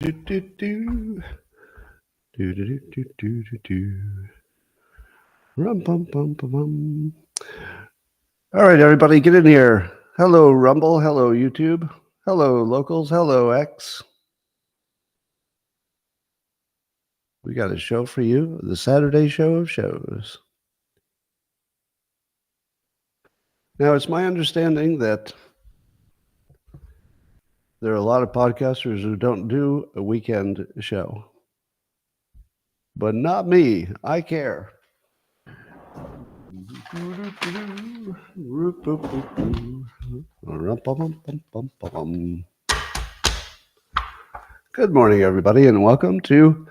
Do, do, do. Do, do, do, do, do, do. Rum, bum, bum, bum, bum. All right, everybody, get in here. Hello, Rumble. Hello, YouTube. Hello, locals. Hello, X. We got a show for you, the Saturday show of shows. Now, it's my understanding that there are a lot of podcasters who don't do a weekend show. But not me. I care. Good morning, everybody, and welcome to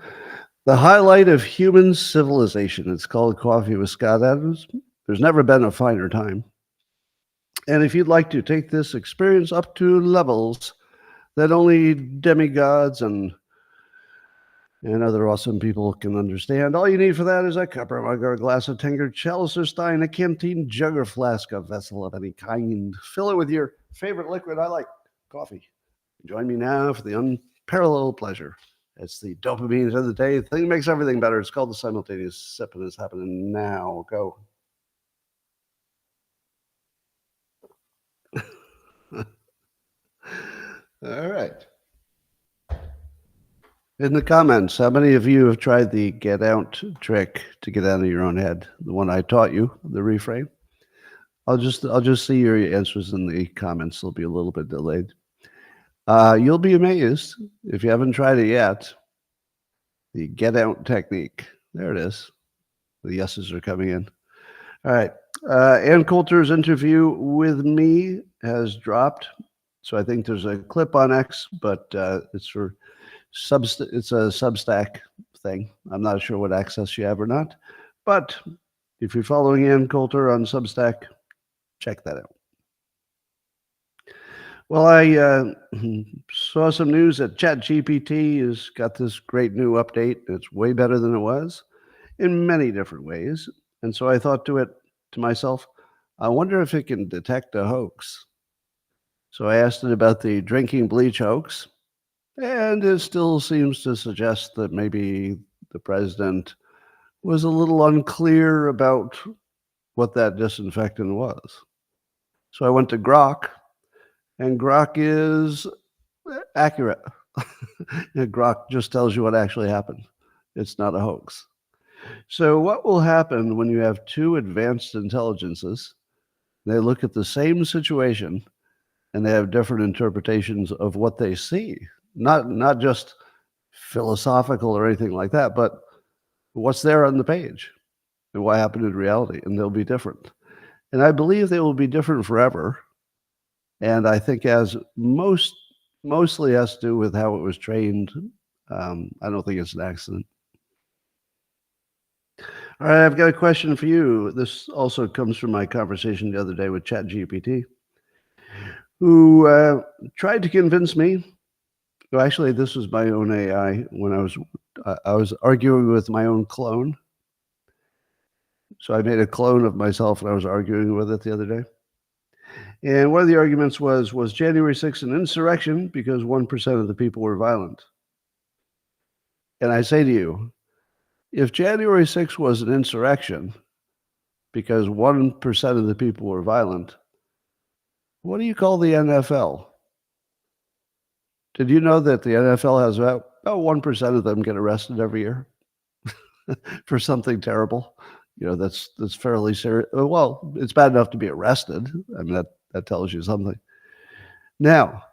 the highlight of human civilization. It's called Coffee with Scott Adams. There's never been a finer time. And if you'd like to take this experience up to levels that only demigods and other awesome people can understand, all you need for that is a cup or mug or a glass of tankard, chalice or stein, a canteen, jug or flask, a vessel of any kind. Fill it with your favorite liquid. I like coffee. Join me now for the unparalleled pleasure. It's the dopamine of the day. The thing that makes everything better. It's called the simultaneous sip, and it's happening now. Go. All right. In the comments, how many of you have tried the get out trick to get out of your own head? The one I taught you, the reframe. I'll just see your answers in the comments. They'll be a little bit delayed. You'll be amazed if you haven't tried it yet. The get out technique. There it is. The yeses are coming in. All right. Ann Coulter's interview with me has dropped. So I think there's a clip on X, but it's for it's a Substack thing. I'm not sure what access you have or not. But if you're following Ann Coulter on Substack, check that out. Well, I saw some news that ChatGPT has got this great new update. It's way better than it was in many different ways. And so I thought to myself, I wonder if it can detect a hoax. So I asked it about the drinking bleach hoax, and it still seems to suggest that maybe the president was a little unclear about what that disinfectant was. So I went to Grok, and Grok is accurate. Grok just tells you what actually happened. It's not a hoax. So what will happen when you have two advanced intelligences? They look at the same situation and they have different interpretations of what they see. Not just philosophical or anything like that, but what's there on the page and what happened in reality, and they'll be different. And I believe they will be different forever. And I think as mostly has to do with how it was trained. I don't think it's an accident. All right, I've got a question for you. This also comes from my conversation the other day with ChatGPT, who tried to convince me. Well, actually, this was my own AI when I was arguing with my own clone. So I made a clone of myself and I was arguing with it the other day. And one of the arguments was January 6th an insurrection because 1% of the people were violent? And I say to you, if January 6th was an insurrection because 1% of the people were violent, what do you call the NFL? Did you know that the NFL has about 1% of them get arrested every year for something terrible? You know, that's fairly serious. Well, it's bad enough to be arrested. I mean, that tells you something. Now,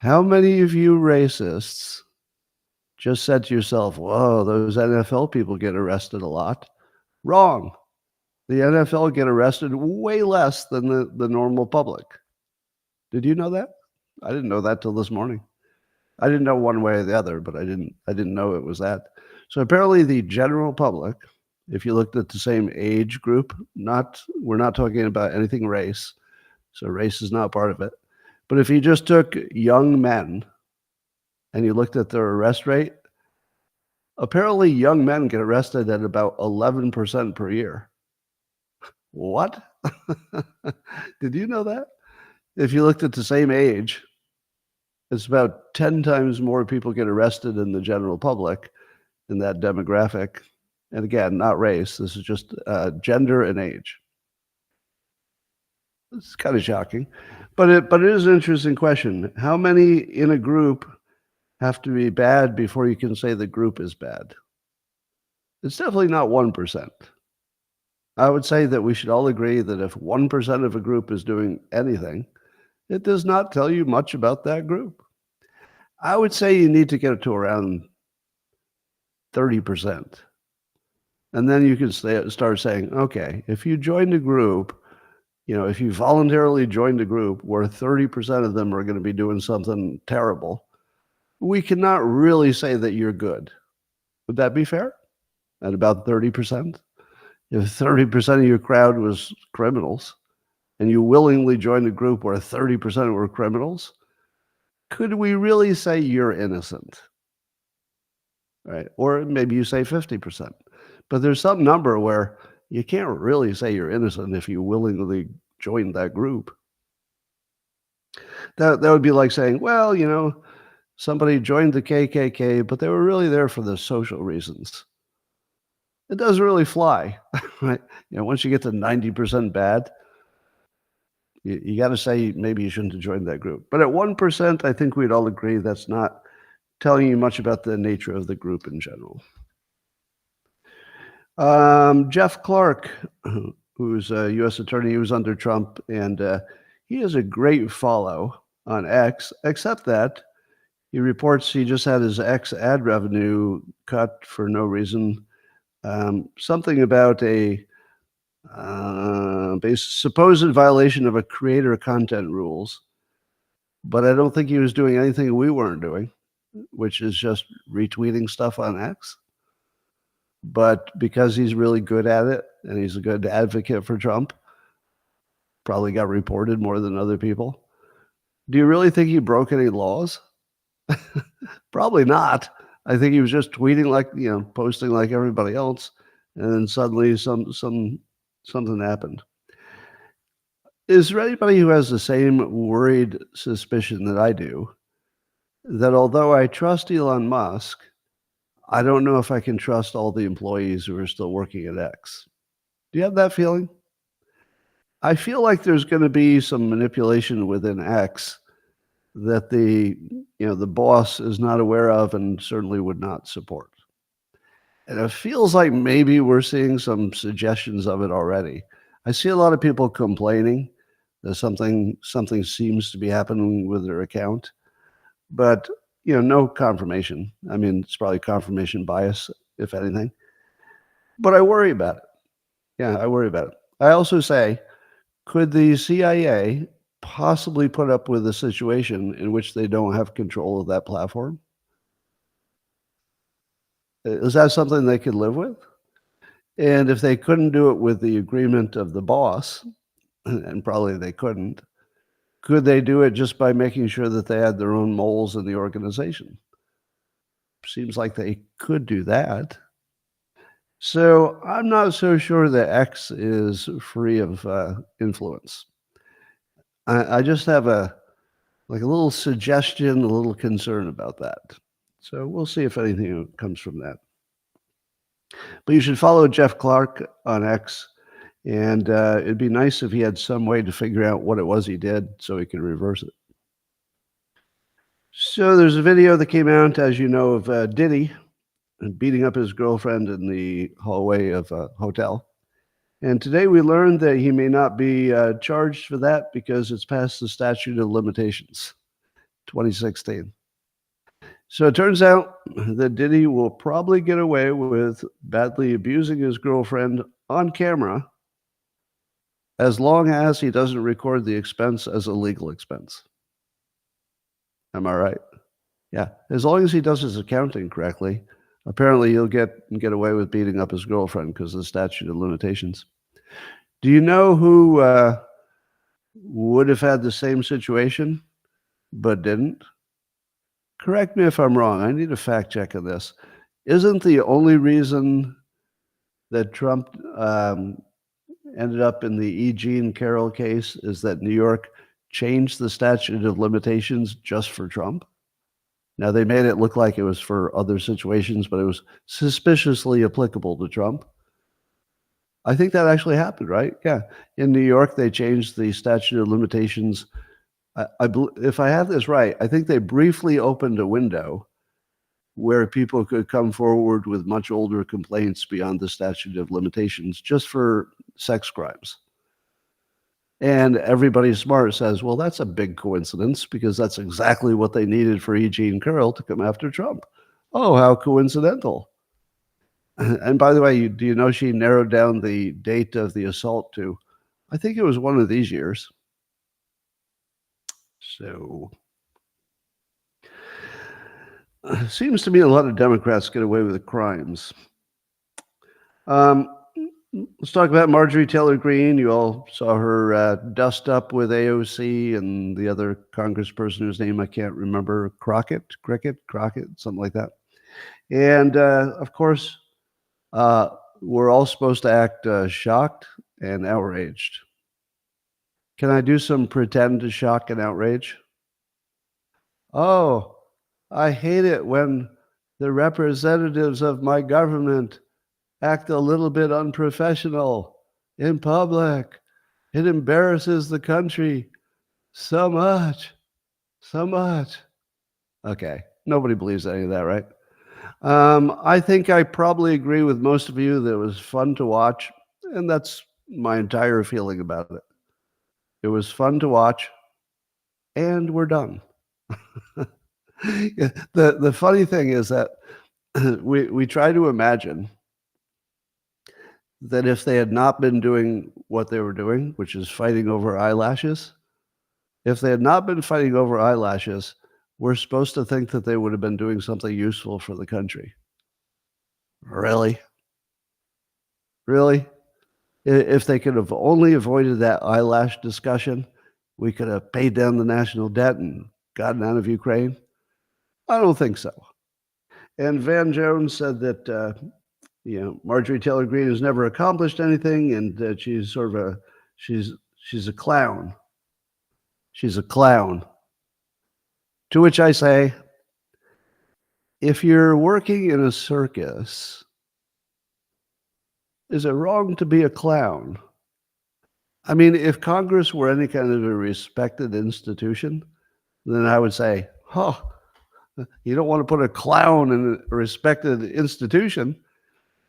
how many of you racists just said to yourself, whoa, those NFL people get arrested a lot? Wrong. The NFL get arrested way less than the normal public. Did you know that? I didn't know that till this morning. I didn't know one way or the other, but I didn't know it was that. So apparently the general public, if you looked at the same age group, we're not talking about anything race. So race is not part of it. But if you just took young men and you looked at their arrest rate, apparently young men get arrested at about 11% per year. What? Did you know that? If you looked at the same age, It's about 10 times more people get arrested in the general public in that demographic. And again, not race. This is just gender and age. It's kind of shocking, but it is an interesting question. How many in a group have to be bad before you can say the group is bad? It's definitely not 1%. I would say that we should all agree that if 1% of a group is doing anything, it does not tell you much about that group. I would say you need to get it to around 30%. And then you can start saying, okay, if you joined a group, if you voluntarily joined a group where 30% of them are going to be doing something terrible, we cannot really say that you're good. Would that be fair? At about 30%? If 30% of your crowd was criminals and you willingly joined a group where 30% were criminals, could we really say you're innocent? Right? Or maybe you say 50%. But there's some number where you can't really say you're innocent if you willingly joined that group. That would be like saying, well, somebody joined the KKK, but they were really there for the social reasons. It doesn't really fly, right? Once you get to 90% bad, you got to say maybe you shouldn't have joined that group. But at 1%, I think we'd all agree that's not telling you much about the nature of the group in general. Jeff Clark, who's a U.S. attorney, he was under Trump, and he is a great follow on X, except that he reports he just had his X ad revenue cut for no reason. Something about a supposed violation of a creator content rules. But I don't think he was doing anything we weren't doing, which is just retweeting stuff on X. But because he's really good at it and he's a good advocate for Trump, probably got reported more than other people. Do you really think he broke any laws? Probably not. I think he was just tweeting posting like everybody else, and then suddenly something happened. Is there anybody who has the same worried suspicion that I do, that although I trust Elon Musk, I don't know if I can trust all the employees who are still working at X? Do you have that feeling? I feel like there's going to be some manipulation within X that the boss is not aware of and certainly would not support. And it feels like maybe we're seeing some suggestions of it already. I see a lot of people complaining that something seems to be happening with their account, but no confirmation. I mean, it's probably confirmation bias, if anything. But I worry about it. Yeah, I worry about it. I also say, could the CIA possibly put up with a situation in which they don't have control of that platform? Is that something they could live with? And if they couldn't do it with the agreement of the boss, and probably they couldn't, could they do it just by making sure that they had their own moles in the organization? Seems like they could do that. So I'm not so sure that X is free of influence. I just have a little suggestion, a little concern about that. So we'll see if anything comes from that. But you should follow Jeff Clark on X, and it'd be nice if he had some way to figure out what it was he did so he could reverse it. So there's a video that came out, as you know, of Diddy beating up his girlfriend in the hallway of a hotel. And today we learned that he may not be charged for that because it's past the statute of limitations, 2016. So it turns out that Diddy will probably get away with badly abusing his girlfriend on camera as long as he doesn't record the expense as a legal expense. Am I right? Yeah. As long as he does his accounting correctly, apparently he'll get away with beating up his girlfriend because of the statute of limitations. Do you know who would have had the same situation but didn't? Correct me if I'm wrong. I need a fact check on this. Isn't the only reason that Trump ended up in the E. Jean Carroll case is that New York changed the statute of limitations just for Trump? Now, they made it look like it was for other situations, but it was suspiciously applicable to Trump. I think that actually happened, right? Yeah. In New York, they changed the statute of limitations. If I have this right, I think they briefly opened a window where people could come forward with much older complaints beyond the statute of limitations just for sex crimes. And everybody smart says, well, that's a big coincidence because that's exactly what they needed for E. Jean Carroll to come after Trump. Oh, how coincidental. And by the way, do you know she narrowed down the date of the assault to, I think it was one of these years. So seems to me a lot of Democrats get away with the crimes. Let's talk about Marjorie Taylor Greene. You all saw her dust up with AOC and the other congressperson whose name I can't remember, Crockett, something like that. And of course, we're all supposed to act shocked and outraged. Can I do some pretend to shock and outrage? Oh, I hate it when the representatives of my government act a little bit unprofessional in public. It embarrasses the country so much, so much. Okay, nobody believes any of that, right? I think I probably agree with most of you that it was fun to watch, and that's my entire feeling about it. It was fun to watch, and we're done. The funny thing is that we try to imagine that if they had not been doing what they were doing, which is fighting over eyelashes, if they had not been fighting over eyelashes, we're supposed to think that they would have been doing something useful for the country. Really? Really? If they could have only avoided that eyelash discussion, we could have paid down the national debt and gotten out of Ukraine? I don't think so. And Van Jones said that Marjorie Taylor Greene has never accomplished anything, and that she's sort of she's a clown. She's a clown. To which I say, if you're working in a circus, is it wrong to be a clown? I mean, if Congress were any kind of a respected institution, then I would say, oh, you don't want to put a clown in a respected institution.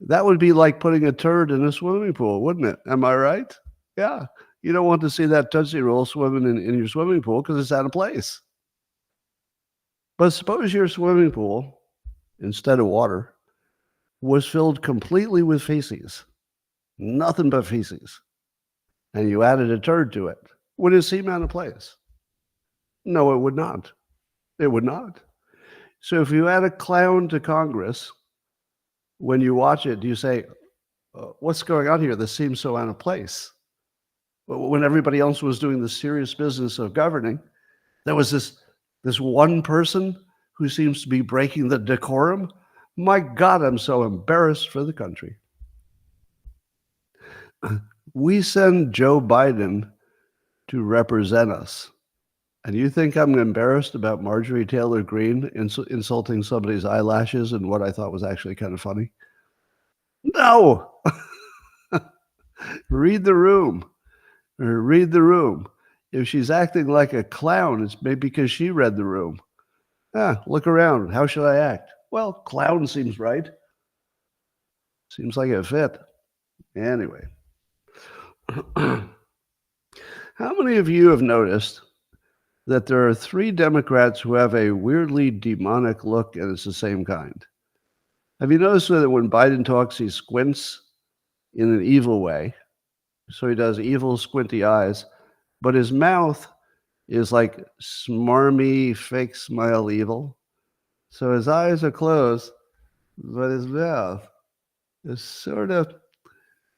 That would be like putting a turd in a swimming pool, wouldn't it? Am I right? Yeah. You don't want to see that Tootsie Roll swimming in your swimming pool because it's out of place. But suppose your swimming pool, instead of water, was filled completely with feces, nothing but feces, and you added a turd to it. Would it seem out of place? No, it would not. It would not. So if you add a clown to Congress, when you watch it, do you say, what's going on here? This seems so out of place. When everybody else was doing the serious business of governing, there was this one person who seems to be breaking the decorum. My God, I'm so embarrassed for the country. We send Joe Biden to represent us. And you think I'm embarrassed about Marjorie Taylor Greene insulting somebody's eyelashes and what I thought was actually kind of funny? No! Read the room. Read the room. If she's acting like a clown, it's maybe because she read the room. Look around. How should I act? Well, clown seems right. Seems like it fit. Anyway. How many of you have noticed that there are 3 Democrats who have a weirdly demonic look, and it's the same kind? Have you noticed that when Biden talks, he squints in an evil way? So he does evil, squinty eyes, but his mouth is like smarmy, fake smile evil. So his eyes are closed, but his mouth is sort of,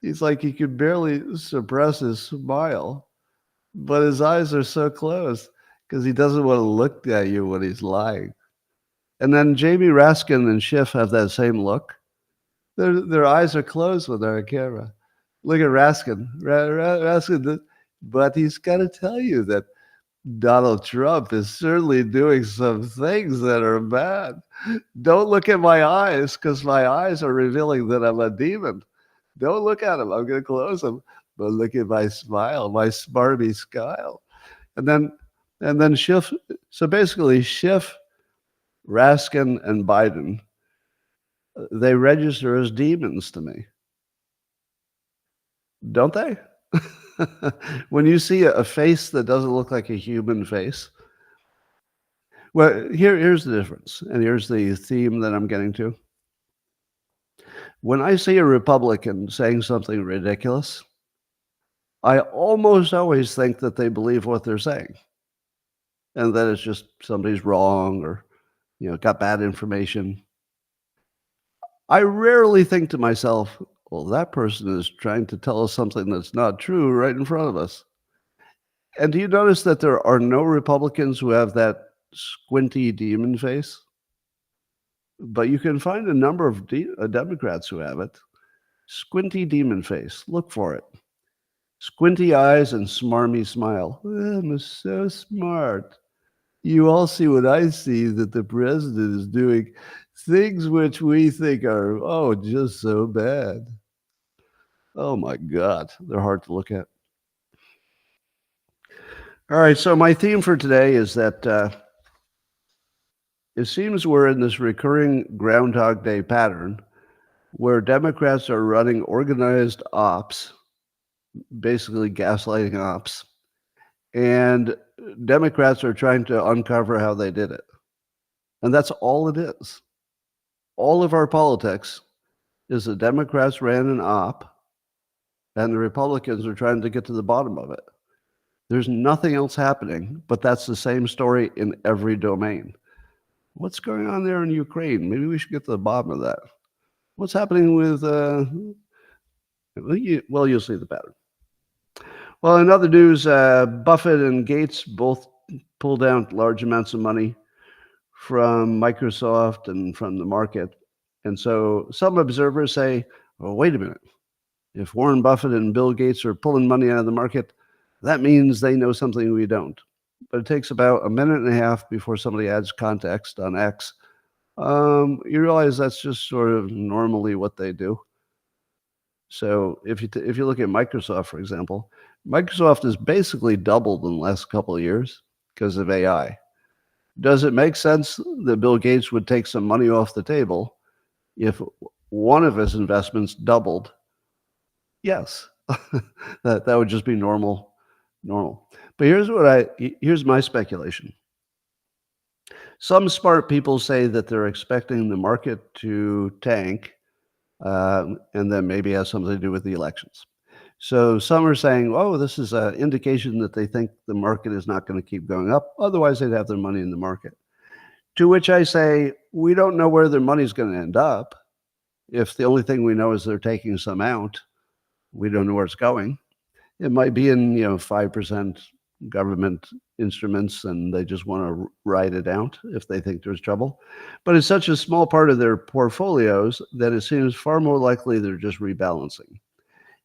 he's like he can barely suppress his smile, but his eyes are so closed because he doesn't want to look at you when he's lying. And then Jamie Raskin and Schiff have that same look. Their eyes are closed when they're on camera. Look at Raskin. Raskin, but he's got to tell you that Donald Trump is certainly doing some things that are bad. Don't look at my eyes because my eyes are revealing that I'm a demon. Don't look at them. I'm going to close them. But look at my smile, my smarmy smile. And then Schiff. So basically, Schiff, Raskin, and Biden, they register as demons to me, don't they? When you see a face that doesn't look like a human face, well, here's the difference, and here's the theme that I'm getting to. When I see a Republican saying something ridiculous, I almost always think that they believe what they're saying, and that it's just somebody's wrong or got bad information. I rarely think to myself, well, that person is trying to tell us something that's not true right in front of us. And do you notice that there are no Republicans who have that squinty demon face? But you can find a number of Democrats who have it. Squinty demon face. Look for it. Squinty eyes and smarmy smile. I'm so smart. You all see what I see, that the president is doing things which we think are, just so bad. Oh my God, they're hard to look at. All right, so my theme for today is that it seems we're in this recurring Groundhog Day pattern where Democrats are running organized ops, basically gaslighting ops, and Democrats are trying to uncover how they did it. And that's all it is. All of our politics is the Democrats ran an op and the Republicans are trying to get to the bottom of it. There's nothing else happening, but that's the same story in every domain. What's going on there in Ukraine? Maybe we should get to the bottom of that. What's happening with, you'll see the pattern. Well, in other news, Buffett and Gates both pulled down large amounts of money from Microsoft and from the market. And so some observers say, well, wait a minute. If Warren Buffett and Bill Gates are pulling money out of the market, that means they know something we don't. But it takes about a minute and a half before somebody adds context on X. You realize that's just sort of normally what they do. So if you look at Microsoft, for example, Microsoft has basically doubled in the last couple of years because of AI. Does it make sense that Bill Gates would take some money off the table if one of his investments doubled? Yes, that would just be normal. But here's my speculation. Some smart people say that they're expecting the market to tank, and then maybe has something to do with the elections. So some are saying, this is an indication that they think the market is not going to keep going up. Otherwise, they'd have their money in the market. To which I say, we don't know where their money's going to end up. If the only thing we know is they're taking some out, we don't know where it's going. It might be in 5% government instruments, and they just want to ride it out if they think there's trouble. But it's such a small part of their portfolios that it seems far more likely they're just rebalancing.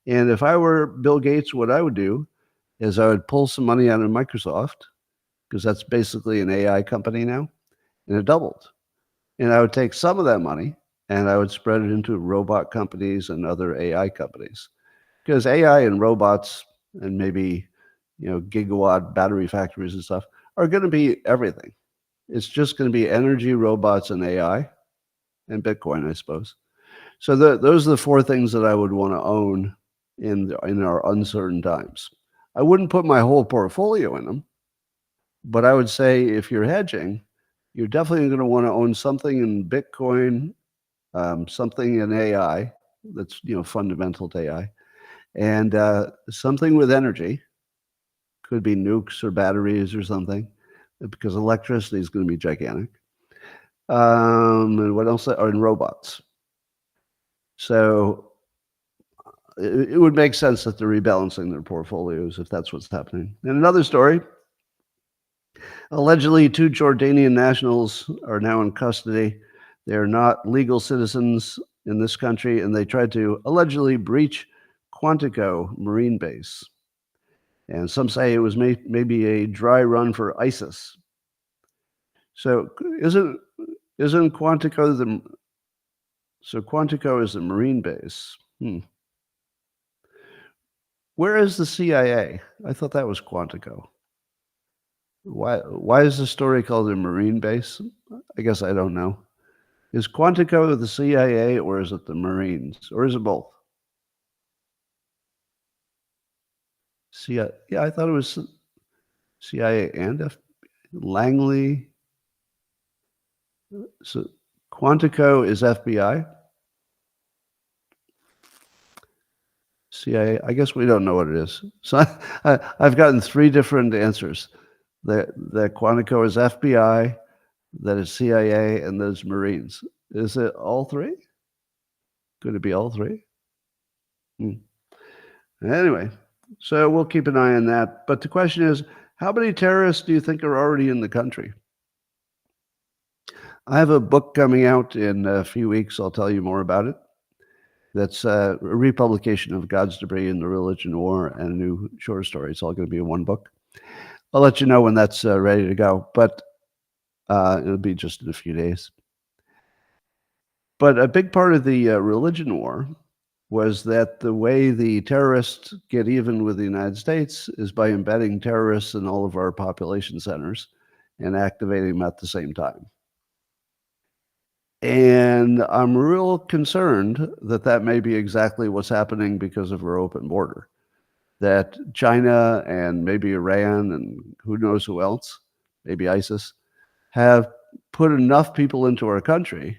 And if I were Bill Gates, what I would do is I would pull some money out of Microsoft, because that's basically an AI company now, and it doubled. And I would take some of that money and I would spread it into robot companies and other AI companies. Because AI and robots and maybe gigawatt battery factories and stuff are going to be everything. It's just going to be energy, robots, and AI, and Bitcoin, I suppose. So those are the four things that I would want to own in our uncertain times. I wouldn't put my whole portfolio in them, but I would say if you're hedging, you're definitely going to want to own something in Bitcoin, something in AI that's fundamental to AI, and something with energy. Could be nukes or batteries or something, because electricity is going to be gigantic. And what else? Are in robots. So it would make sense that they're rebalancing their portfolios if that's what's happening. And another story, allegedly 2 Jordanian nationals are now in custody. They're not legal citizens in this country, and they tried to allegedly breach Quantico Marine Base. And some say it was maybe a dry run for ISIS. So isn't Quantico Quantico is the Marine base? Where is the CIA? I thought that was Quantico. Why is the story called a Marine base? I guess I don't know. Is Quantico the CIA or is it the Marines? Or is it both? CIA. Yeah, I thought it was CIA and Langley. So Quantico is FBI. CIA. I guess we don't know what it is. So I've gotten 3 different answers. That Quantico is FBI, that is CIA, and those Marines. Is it all 3? Could it be all 3? Anyway, so we'll keep an eye on that. But the question is, how many terrorists do you think are already in the country? I have a book coming out in a few weeks. I'll tell you more about it. That's a republication of God's Debris and the Religion War and a new short story. It's all going to be in one book. I'll let you know when that's ready to go, but it'll be just in a few days. But a big part of the religion war was that the way the terrorists get even with the United States is by embedding terrorists in all of our population centers and activating them at the same time. And I'm real concerned that that may be exactly what's happening because of our open border. That China and maybe Iran and who knows who else, maybe ISIS, have put enough people into our country,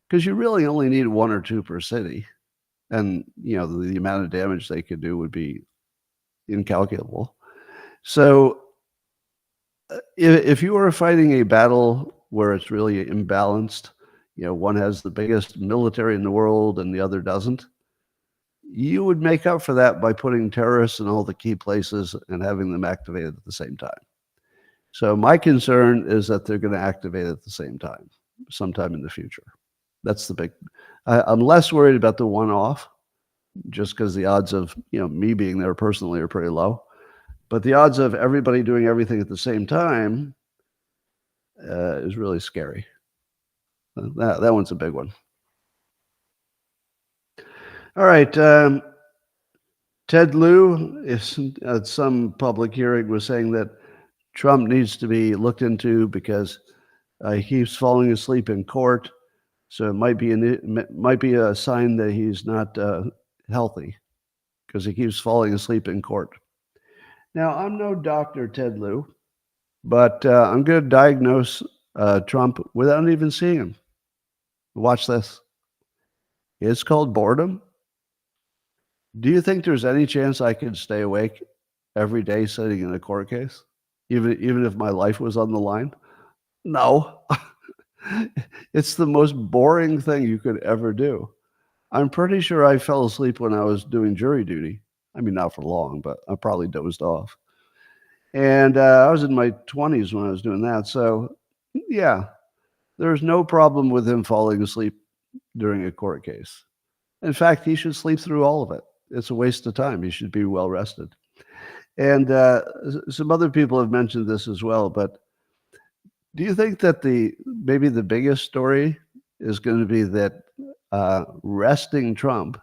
because you really only need 1 or 2 per city. And, you know, the amount of damage they could do would be incalculable. So if you are fighting a battle where it's really imbalanced, you know, one has the biggest military in the world and the other doesn't, you would make up for that by putting terrorists in all the key places and having them activated at the same time. So my concern is that they're going to activate at the same time, sometime in the future. That's the big. I'm less worried about the one-off, just because the odds of, you know, me being there personally are pretty low. But the odds of everybody doing everything at the same time is really scary. That one's a big one. All right. Ted Lieu is at some public hearing was saying that Trump needs to be looked into because he keeps falling asleep in court. So it might be a sign that he's not healthy because he keeps falling asleep in court. Now, I'm no doctor, Ted Lieu, but I'm going to diagnose Trump without even seeing him. Watch this. It's called boredom. Do you think there's any chance I could stay awake every day sitting in a court case, even if my life was on the line? No. It's the most boring thing you could ever do. I'm pretty sure I fell asleep when I was doing jury duty. I mean, not for long, but I probably dozed off. And I was in my 20s when I was doing that. So, yeah, there's no problem with him falling asleep during a court case. In fact, he should sleep through all of it. It's a waste of time. He should be well rested. And some other people have mentioned this as well, but do you think that maybe the biggest story is going to be that arresting Trump,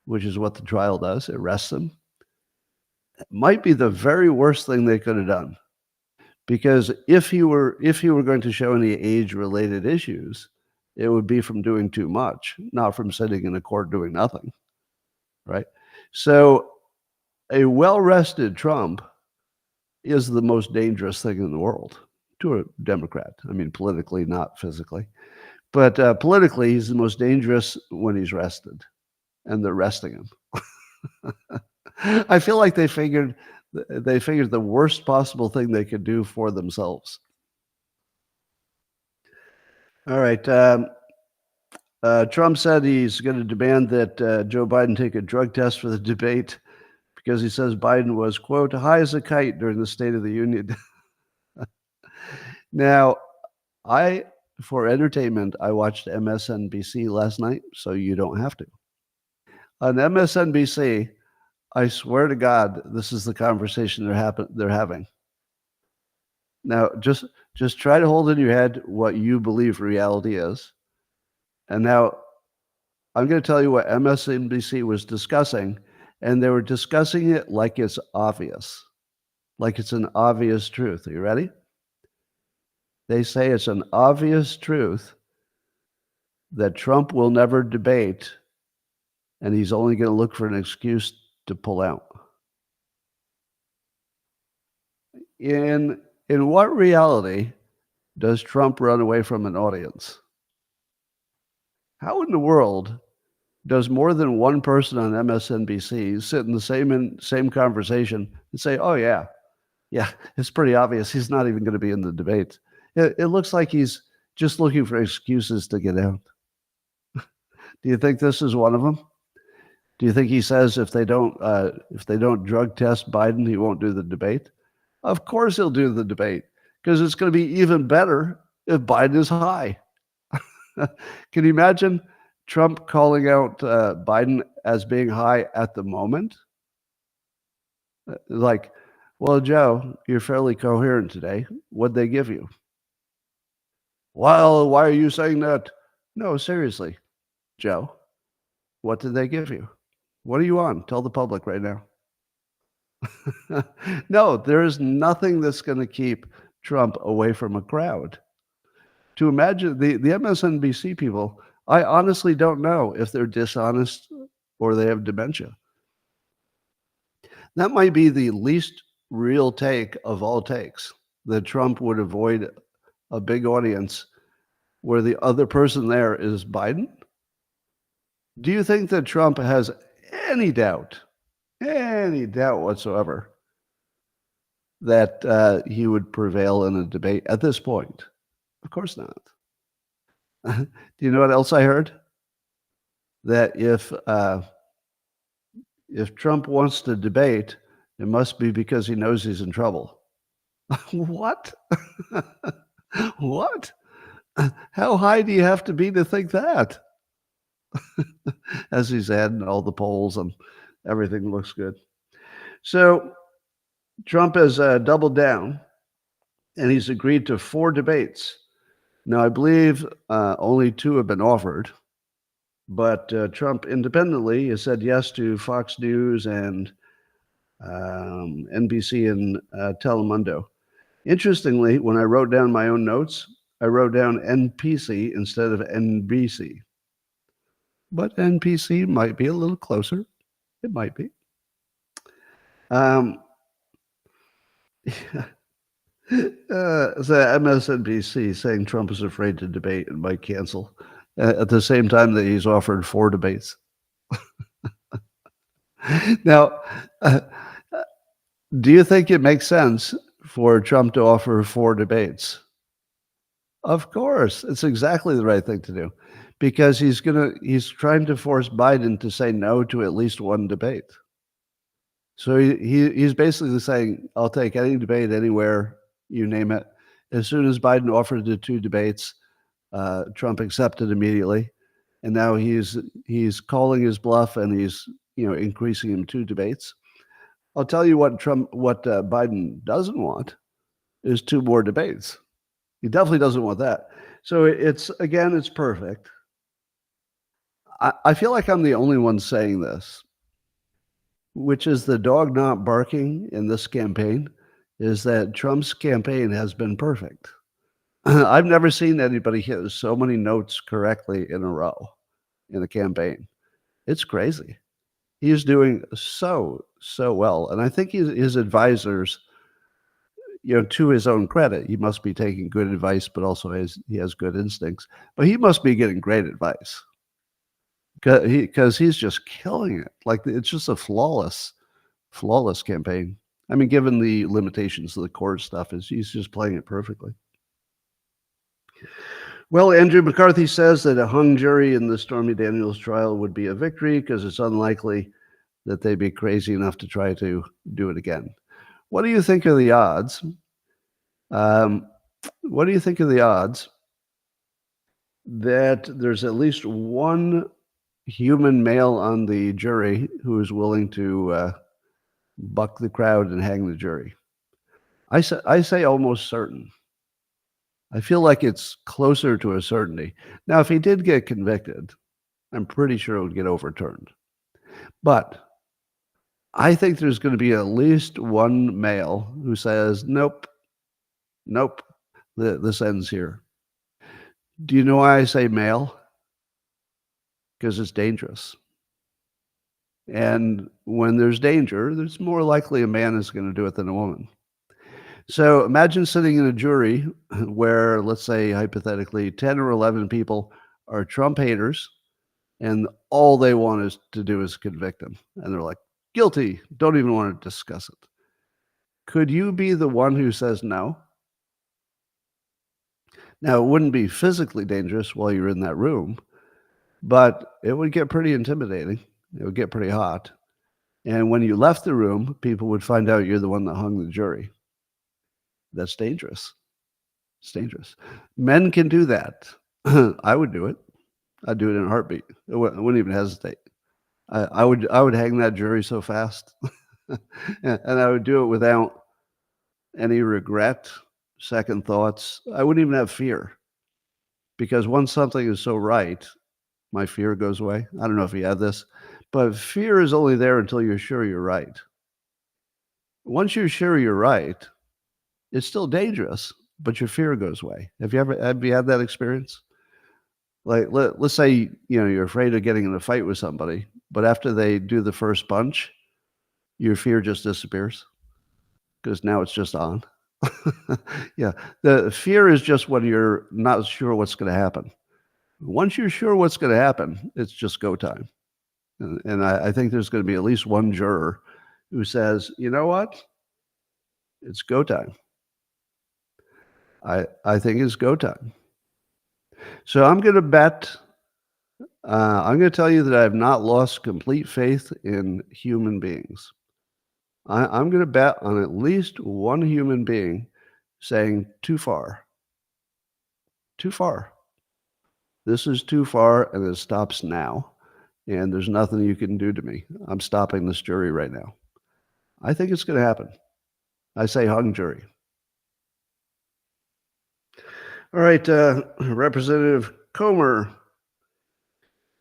which is what the trial does, arrests him, might be the very worst thing they could have done? Because if he were going to show any age-related issues, it would be from doing too much, not from sitting in a court doing nothing, right? So a well-rested Trump is the most dangerous thing in the world to a Democrat. I mean, politically, not physically. But politically, he's the most dangerous when he's rested, and they're resting him. I feel like they figured the worst possible thing they could do for themselves. All right. Trump said he's going to demand that Joe Biden take a drug test for the debate because he says Biden was, quote, high as a kite during the State of the Union. Now, for entertainment, I watched MSNBC last night, so you don't have to. On MSNBC, I swear to God, this is the conversation they're having. Now, just try to hold in your head what you believe reality is. And now I'm going to tell you what MSNBC was discussing, and they were discussing it like it's obvious, like it's an obvious truth. Are you ready? They say it's an obvious truth that Trump will never debate, and he's only going to look for an excuse to pull out. In what reality does Trump run away from an audience? How in the world does more than one person on MSNBC sit in the same conversation and say, "Oh yeah, it's pretty obvious he's not even going to be in the debate. It looks like he's just looking for excuses to get out." Do you think this is one of them? Do you think he says if they don't drug test Biden, he won't do the debate? Of course he'll do the debate, because it's going to be even better if Biden is high. Can you imagine Trump calling out Biden as being high at the moment? Like, well, Joe, you're fairly coherent today. What'd they give you? Well, why are you saying that? No, seriously, Joe, what did they give you? What are you on? Tell the public right now. No, there is nothing that's going to keep Trump away from a crowd. To imagine the MSNBC people, I honestly don't know if they're dishonest or they have dementia. That might be the least real take of all takes, that Trump would avoid a big audience where the other person there is Biden. Do you think that Trump has any doubt whatsoever that he would prevail in a debate at this point? Of course not. Do you know what else I heard? That if Trump wants to debate, it must be because he knows he's in trouble. What? What? How high do you have to be to think that? As he's adding all the polls and everything looks good. So Trump has doubled down, and he's agreed to 4 debates. Now, I believe only 2 have been offered, but Trump independently has said yes to Fox News and NBC and Telemundo. Interestingly, when I wrote down my own notes, I wrote down NPC instead of NBC. But NPC might be a little closer. It might be. So MSNBC saying Trump is afraid to debate and might cancel at the same time that he's offered 4 debates. Now, do you think it makes sense for Trump to offer 4 debates? Of course, it's exactly the right thing to do, because he's trying to force Biden to say no to at least 1 debate. So he's basically saying, I'll take any debate anywhere, you name it. As soon as Biden offered the 2 debates, Trump accepted immediately, and now he's calling his bluff, and he's increasing him 2 debates. I'll tell you what Biden doesn't want is 2 more debates. He definitely doesn't want that. So it's perfect. I feel like I'm the only one saying this, which is the dog not barking in this campaign is that Trump's campaign has been perfect. I've never seen anybody hit so many notes correctly in a row in a campaign. It's crazy. He's doing so well. And I think his advisors, to his own credit, he must be taking good advice, but also he has good instincts. But he must be getting great advice because he's just killing it. Like, it's just a flawless campaign. I mean, given the limitations of the court stuff, he's just playing it perfectly. Well, Andrew McCarthy says that a hung jury in the Stormy Daniels trial would be a victory because it's unlikely that they'd be crazy enough to try to do it again. What do you think of the odds? What do you think of the odds that there's at least one human male on the jury who is willing to buck the crowd, and hang the jury. I say almost certain. I feel like it's closer to a certainty. Now, if he did get convicted, I'm pretty sure it would get overturned. But I think there's going to be at least one male who says, nope, nope, this ends here. Do you know why I say male? Because it's dangerous. And when there's danger, there's more likely a man is going to do it than a woman. So imagine sitting in a jury where, let's say, hypothetically, 10 or 11 people are Trump haters, and all they want to do is convict him. And they're like, guilty, don't even want to discuss it. Could you be the one who says no? Now, it wouldn't be physically dangerous while you're in that room, but it would get pretty intimidating. It would get pretty hot. And when you left the room, people would find out you're the one that hung the jury. That's dangerous. It's dangerous. Men can do that. I would do it. I'd do it in a heartbeat. I wouldn't even hesitate. I would hang that jury so fast. And I would do it without any regret, second thoughts. I wouldn't even have fear. Because once something is so right, my fear goes away. I don't know if you have this, but fear is only there until you're sure you're right. Once you're sure you're right, it's still dangerous, but your fear goes away. Have you had that experience? Like, let's say, you're afraid of getting in a fight with somebody, but after they do the first punch, your fear just disappears because now it's just on. Yeah. The fear is just when you're not sure what's going to happen. Once you're sure what's going to happen, it's just go time. And I think there's going to be at least one juror who says, you know what? It's go time. I think it's go time. So I'm going to bet, I'm going to tell you that I have not lost complete faith in human beings. I'm going to bet on at least one human being saying too far. Too far. This is too far, and it stops now. And there's nothing you can do to me. I'm stopping this jury right now. I think it's going to happen. I say hung jury. All right, Representative Comer.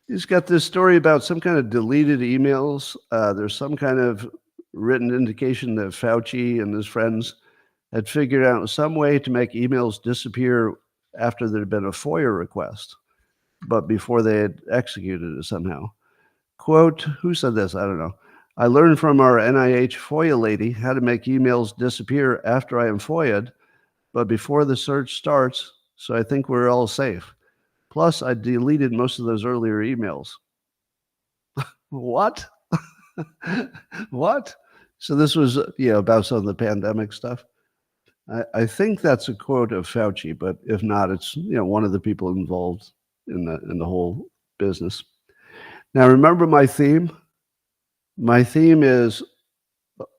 He's got this story about some kind of deleted emails. There's some kind of written indication that Fauci and his friends had figured out some way to make emails disappear after there had been a FOIA request, but before they had executed it somehow. Quote, who said this? I don't know. I learned from our NIH FOIA lady how to make emails disappear after I am FOIA'd, but before the search starts, so I think we're all safe. Plus, I deleted most of those earlier emails. What? What? So this was, about some of the pandemic stuff. I think that's a quote of Fauci, but if not, it's one of the people involved in the whole business. Now, remember my theme? My theme is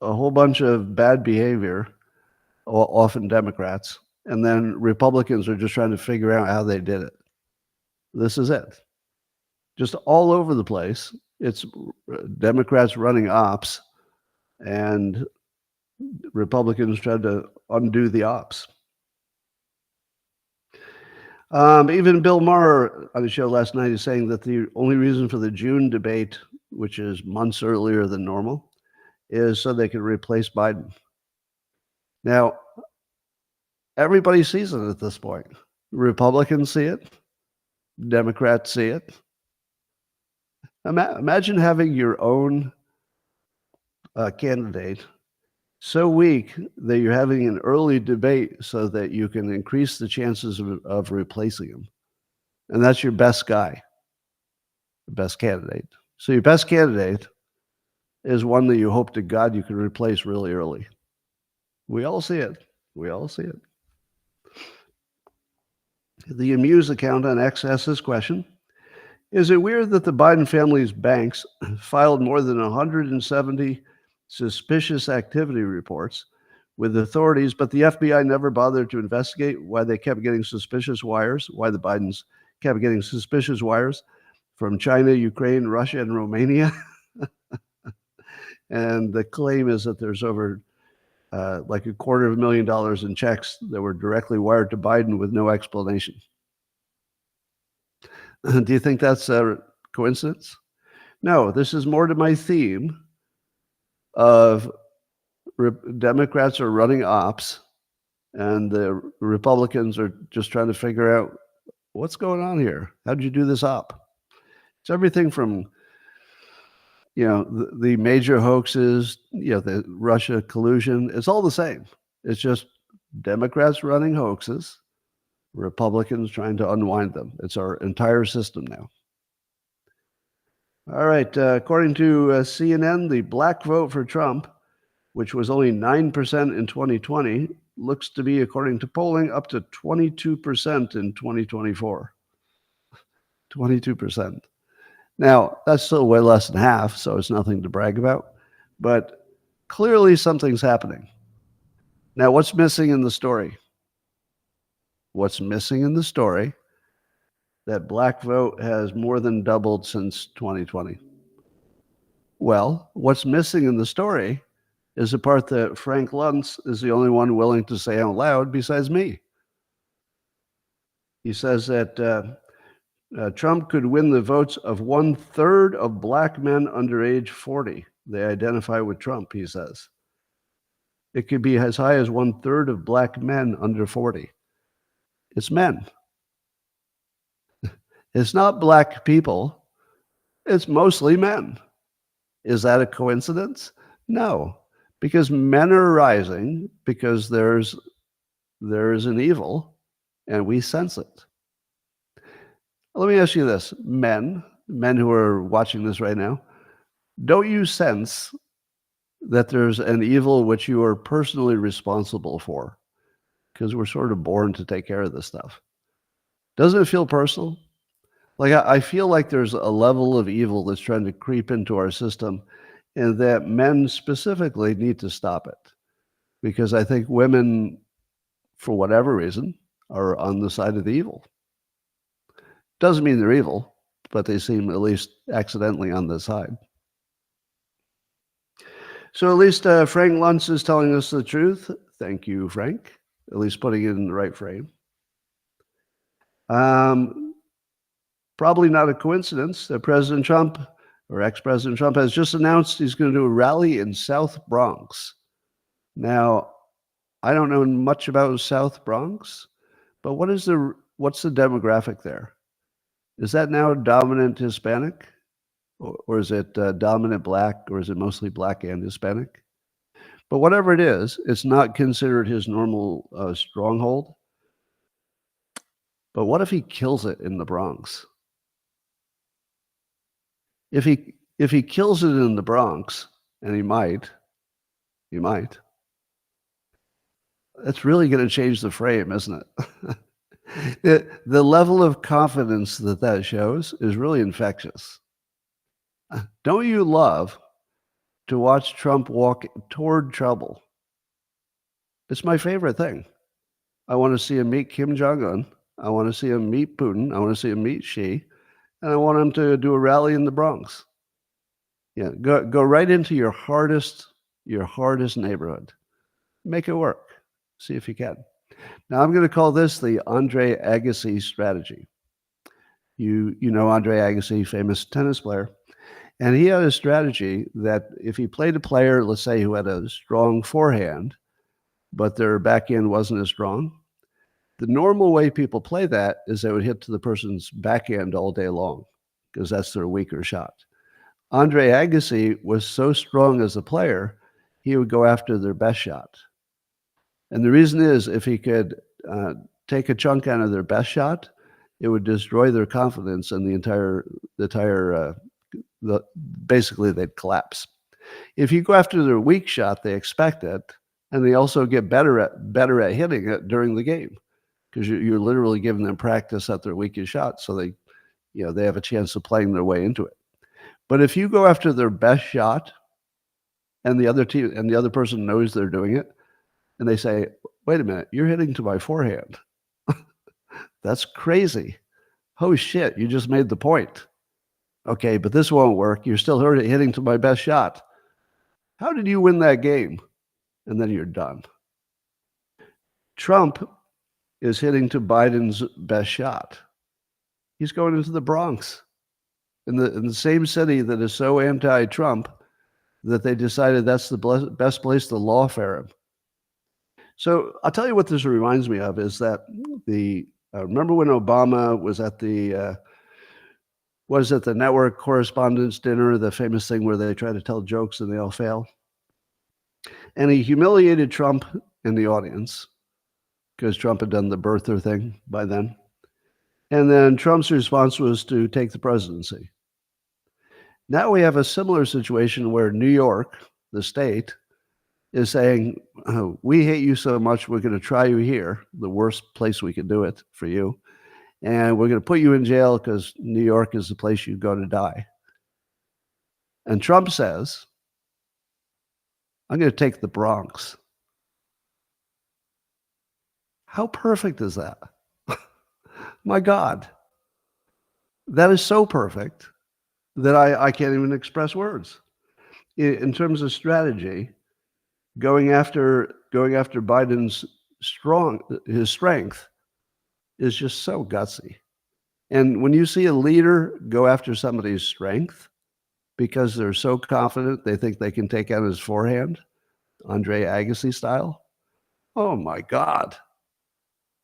a whole bunch of bad behavior, often Democrats, and then Republicans are just trying to figure out how they did it. This is it. Just all over the place. It's Democrats running ops and Republicans trying to undo the ops. Even Bill Maher on the show last night is saying that the only reason for the June debate, which is months earlier than normal, is so they can replace Biden. Now, everybody sees it at this point. Republicans see it. Democrats see it. Imagine having your own candidate so weak that you're having an early debate so that you can increase the chances of replacing him. And that's your best guy, the best candidate. So your best candidate is one that you hope to God you can replace really early. We all see it. We all see it. The Amuse account on X asks this question. Is it weird that the Biden family's banks filed more than 170 suspicious activity reports with authorities, but the FBI never bothered to investigate why they kept getting suspicious wires, why the Bidens kept getting suspicious wires from China, Ukraine, Russia, and Romania? And the claim is that there's over like $250,000 in checks that were directly wired to Biden with no explanation. Do you think that's a coincidence? No, this is more to my theme of Democrats are running ops and the Republicans are just trying to figure out what's going on here. How did you do this op? It's everything from, the major hoaxes, the Russia collusion. It's all the same. It's just Democrats running hoaxes, Republicans trying to unwind them. It's our entire system now. All right. According to CNN, the black vote for Trump, which was only 9% in 2020, looks to be, according to polling, up to 22% in 2024. 22%. Now, that's still way less than half, so it's nothing to brag about. But clearly something's happening. Now, what's missing in the story? What's missing in the story? That black vote has more than doubled since 2020. Well, what's missing in the story is the part that Frank Luntz is the only one willing to say out loud besides me. He says that Trump could win the votes of 1/3 of black men under age 40. They identify with Trump, he says. It could be as high as 1/3 of black men under 40. It's men. It's not black people. It's mostly men. Is that a coincidence? No, because men are rising because there is an evil and we sense it. Let me ask you this, men who are watching this right now, don't you sense that there's an evil which you are personally responsible for? Because we're sort of born to take care of this stuff. Doesn't it feel personal? Like I feel like there's a level of evil that's trying to creep into our system and that men specifically need to stop it. Because I think women, for whatever reason, are on the side of the evil. Doesn't mean they're evil, but they seem at least accidentally on the side. So at least Frank Luntz is telling us the truth. Thank you, Frank. At least putting it in the right frame. Probably not a coincidence that President Trump, or ex-President Trump, has just announced he's going to do a rally in South Bronx. Now, I don't know much about South Bronx, but what's the demographic there? Is that now dominant Hispanic? Or is it dominant black, or is it mostly black and Hispanic? But whatever it is, it's not considered his normal stronghold. But what if he kills it in the Bronx? If he kills it in the Bronx, and he might, that's really going to change the frame, isn't it? The level of confidence that shows is really infectious. Don't you love to watch Trump walk toward trouble? It's my favorite thing. I want to see him meet Kim Jong-un. I want to see him meet Putin. I want to see him meet Xi. And I want him to do a rally in the Bronx. Yeah, go right into your hardest neighborhood. Make it work. See if you can. Now, I'm going to call this the Andre Agassi strategy. You know Andre Agassi, famous tennis player. And he had a strategy that if he played a player, let's say, who had a strong forehand, but their backhand wasn't as strong, the normal way people play that is they would hit to the person's backhand all day long because that's their weaker shot. Andre Agassi was so strong as a player, he would go after their best shot. And the reason is if he could take a chunk out of their best shot, it would destroy their confidence and basically they'd collapse. If you go after their weak shot, they expect it, and they also get better at hitting it during the game because you're literally giving them practice at their weakest shot, so they have a chance of playing their way into it. But if you go after their best shot, and the other person knows they're doing it, and they say, "Wait a minute, you're hitting to my forehand. That's crazy. Oh shit, you just made the point. Okay, but this won't work. You're still hitting to my best shot." How did you win that game? And then you're done. Trump is hitting to Biden's best shot. He's going into the Bronx, in the same city that is so anti-Trump that they decided that's the best place to lawfare him. So I'll tell you what this reminds me of is that remember when Obama was at the network correspondents dinner, the famous thing where they try to tell jokes and they all fail? And he humiliated Trump in the audience because Trump had done the birther thing by then. And then Trump's response was to take the presidency. Now we have a similar situation where New York, the state, is saying, oh, we hate you so much, we're going to try you here, the worst place we could do it for you. And we're going to put you in jail because New York is the place you go to die. And Trump says, I'm going to take the Bronx. How perfect is that? My God. That is so perfect that I can't even express words. In terms of strategy, going after Biden's his strength is just so gutsy. And when you see a leader go after somebody's strength because they're so confident they think they can take out his forehand, Andre Agassi style, oh my God.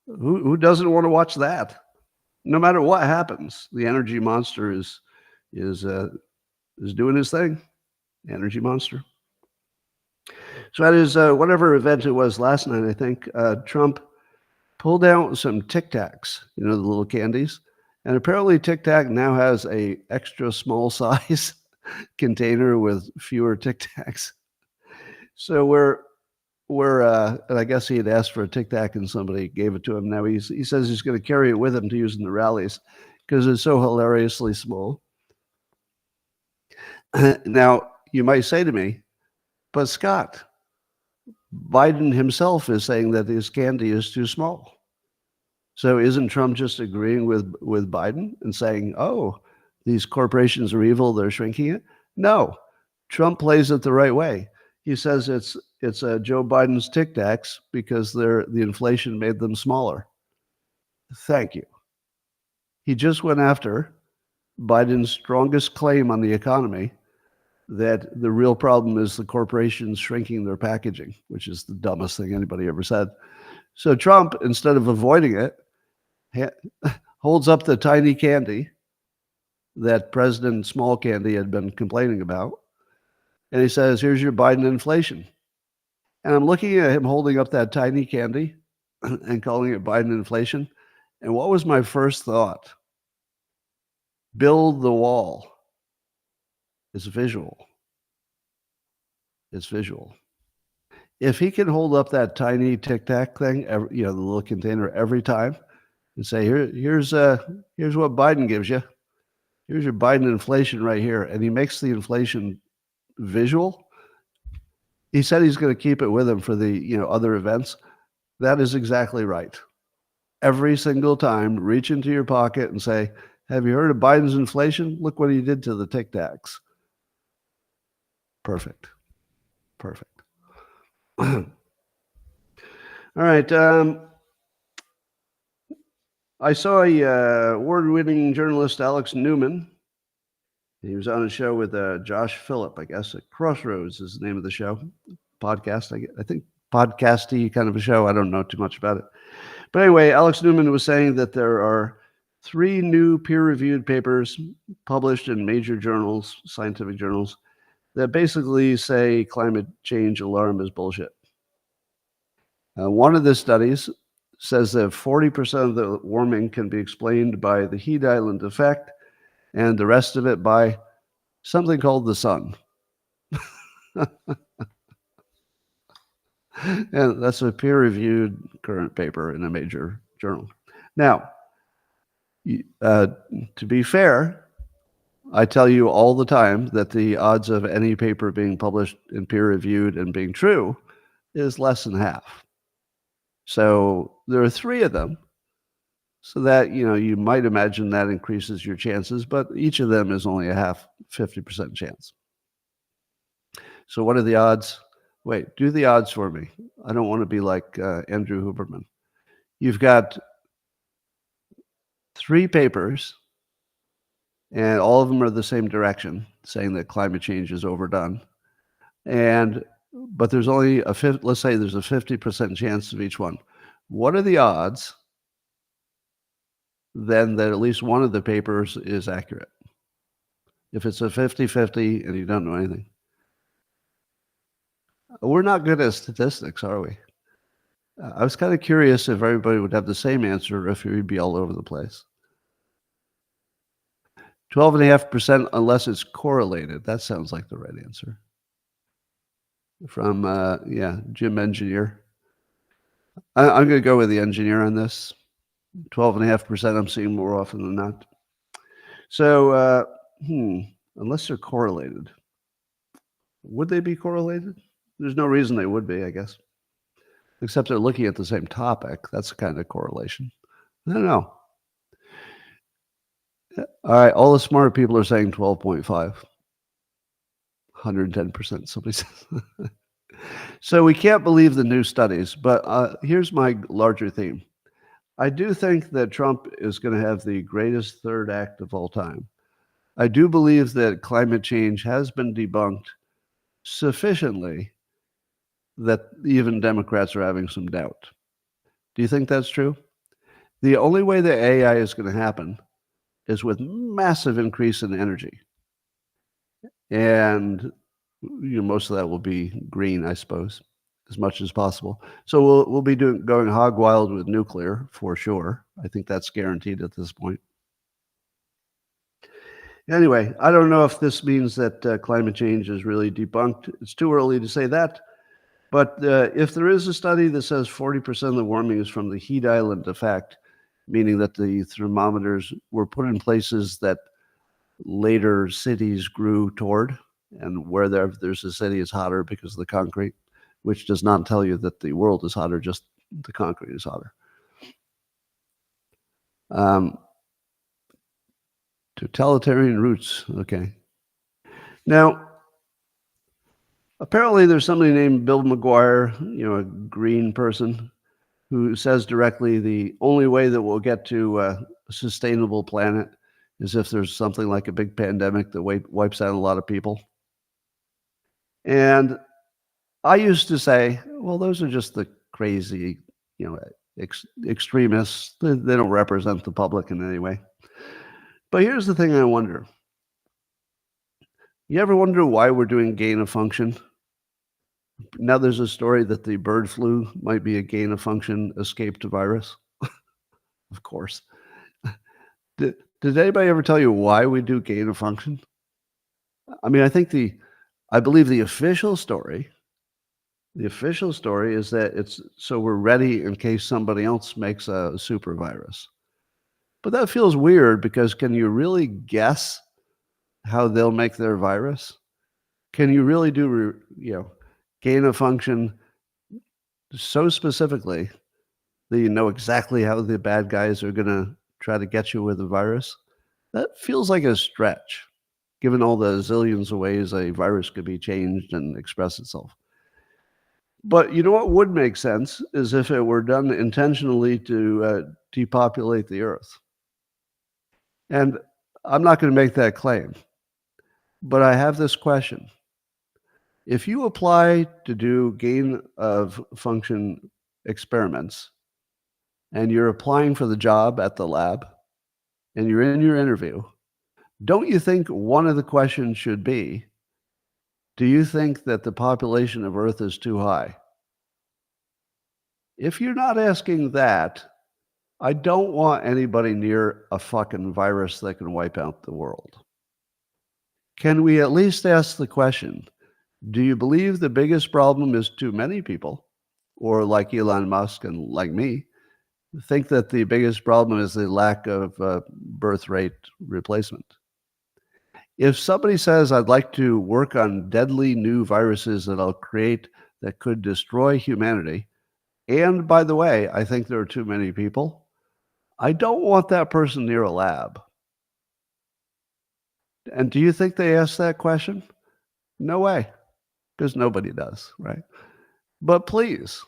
Who doesn't want to watch that? No matter what happens, the energy monster is doing his thing. The energy monster. So at his whatever event it was last night, I think Trump pulled out some Tic Tacs, the little candies, and apparently Tic Tac now has a extra small size container with fewer Tic Tacs. So and I guess he had asked for a Tic Tac and somebody gave it to him. Now he says he's going to carry it with him to use in the rallies because it's so hilariously small. Now, you might say to me, but Scott, Biden himself is saying that his candy is too small. So isn't Trump just agreeing with Biden and saying, oh, these corporations are evil, they're shrinking it? No, Trump plays it the right way. He says it's Joe Biden's Tic Tacs because the inflation made them smaller. Thank you. He just went after Biden's strongest claim on the economy, that the real problem is the corporations shrinking their packaging, which is the dumbest thing anybody ever said. So Trump, instead of avoiding it, holds up the tiny candy that President Small Candy had been complaining about. And he says, here's your Biden inflation. And I'm looking at him holding up that tiny candy and calling it Biden inflation. And what was my first thought? Build the wall. It's visual. It's visual. If he can hold up that tiny Tic Tac thing, the little container every time, and say, here's what Biden gives you. Here's your Biden inflation right here. And he makes the inflation visual. He said he's going to keep it with him for the other events. That is exactly right. Every single time, reach into your pocket and say, have you heard of Biden's inflation? Look what he did to the Tic Tacs. Perfect. All right. I saw a award-winning journalist, Alex Newman. He was on a show with Josh Phillip, I guess. Crossroads is the name of the show. Podcast, I think podcasty kind of a show. I don't know too much about it. But anyway, Alex Newman was saying that there are 3 new peer-reviewed papers published in major journals, scientific journals, that basically say climate change alarm is bullshit. One of the studies says that 40% of the warming can be explained by the heat island effect, and the rest of it by something called the sun. And that's a peer-reviewed current paper in a major journal. Now, to be fair, I tell you all the time that the odds of any paper being published and peer-reviewed and being true is less than half. So there are 3 of them, so that you might imagine that increases your chances, but each of them is only a 50% chance. So what are the odds? Wait, do the odds for me. I don't want to be like Andrew Huberman. You've got 3 papers, and all of them are the same direction, saying that climate change is overdone. But there's only let's say there's a 50% chance of each one. What are the odds then that at least one of the papers is accurate? If it's a 50-50 and you don't know anything. We're not good at statistics, are we? I was kind of curious if everybody would have the same answer, or if it would be all over the place. 12.5% unless it's correlated. That sounds like the right answer. From, Jim Engineer. I'm going to go with the engineer on this. 12.5% I'm seeing more often than not. So, unless they're correlated. Would they be correlated? There's no reason they would be, I guess. Except they're looking at the same topic. That's a kind of correlation. I don't know. All right, all the smart people are saying 12.5. 110%, somebody says. So we can't believe the new studies, but here's my larger theme. I do think that Trump is going to have the greatest third act of all time. I do believe that climate change has been debunked sufficiently that even Democrats are having some doubt. Do you think that's true? The only way that AI is going to happen is with massive increase in energy. And most of that will be green, I suppose, as much as possible. So we'll be going hog wild with nuclear for sure. I think that's guaranteed at this point. Anyway, I don't know if this means that climate change is really debunked. It's too early to say that. But if there is a study that says 40% of the warming is from the heat island effect, meaning that the thermometers were put in places that later cities grew toward, and where there's a city is hotter because of the concrete, which does not tell you that the world is hotter, just the concrete is hotter. Totalitarian roots, okay. Now, apparently there's somebody named Bill McGuire, a green person, who says directly the only way that we'll get to a sustainable planet is if there's something like a big pandemic that wipes out a lot of people. And I used to say, well, those are just the crazy, extremists. They don't represent the public in any way. But here's the thing I wonder. You ever wonder why we're doing gain of function? Now there's a story that the bird flu might be a gain of function escaped virus. Of course. Did anybody ever tell you why we do gain of function? I mean, I believe the official story is that it's so we're ready in case somebody else makes a super virus. But that feels weird because can you really guess how they'll make their virus? Can you really do, gain of function so specifically that you know exactly how the bad guys are going to try to get you with a virus? That feels like a stretch, given all the zillions of ways a virus could be changed and express itself. But you know what would make sense is if it were done intentionally to depopulate the earth. And I'm not going to make that claim, but I have this question. If you apply to do gain of function experiments and you're applying for the job at the lab and you're in your interview, don't you think one of the questions should be, do you think that the population of Earth is too high? If you're not asking that, I don't want anybody near a fucking virus that can wipe out the world. Can we at least ask the question, do you believe the biggest problem is too many people, or like Elon Musk and like me, think that the biggest problem is the lack of birth rate replacement? If somebody says, I'd like to work on deadly new viruses that I'll create that could destroy humanity, and by the way, I think there are too many people, I don't want that person near a lab. And do you think they ask that question? No way. because nobody does, right? But please,